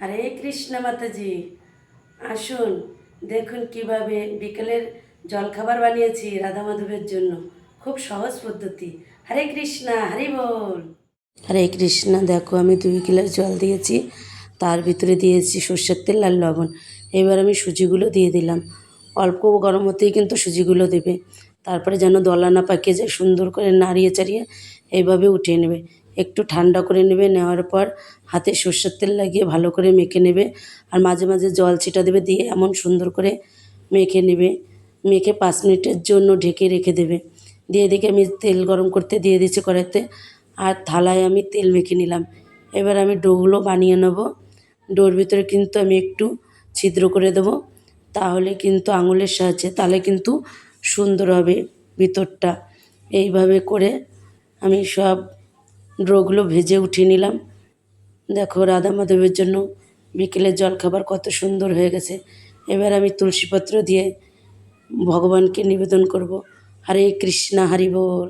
হরে কৃষ্ণ মাতাজি, আসুন দেখুন কিভাবে বিকেলের জলখাবার বানিয়েছি রাধা মাধবের জন্য। খুব সহজ পদ্ধতি। হরে কৃষ্ণ, হরি বল। হরে কৃষ্ণ। দেখো আমি 2 গ্লাস জল দিয়েছি, তার ভিতরে দিয়েছি সর্ষের তেল আর লবণ। এবার আমি সুজিগুলো দিয়ে দিলাম। অল্প গরম হতেই কিন্তু সুজিগুলো দেবে, তারপরে যেন দলা না পাকিয়ে যায়, সুন্দর করে নাড়িয়ে চাড়িয়ে এইভাবে উঠিয়ে নেবে। একটু ঠান্ডা করে নেবে, নেওয়ার পর হাতে সর্ষের তেল লাগিয়ে ভালো করে মেখে নেবে, আর মাঝে মাঝে জল ছিটা দেবে, দিয়ে এমন সুন্দর করে মেখে নেবে। মেখে 5 মিনিটের জন্য ঢেকে রেখে দেবে। দিয়ে দেখে আমি তেল গরম করতে দিয়ে দিচ্ছি কড়াইতে, আর থালায় আমি তেল মেখে নিলাম। এবার আমি ডোগুলো বানিয়ে নেব। ডোর ভিতরে কিন্তু আমি একটু ছিদ্র করে দেবো, তাহলে কিন্তু আঙুলের সাহায্যে, তাহলে কিন্তু সুন্দর হবে ভিতরটা। এইভাবে করে আমি সব ডোগুলো ভেজে উঠিয়ে নিলাম। দেখো রাধা মাধবের জন্য বিকেলের জলখাবার কত সুন্দর হয়ে গেছে। এবার আমি তুলসীপত্র দিয়ে ভগবানকে নিবেদন করব। হরে কৃষ্ণ, হরি বল।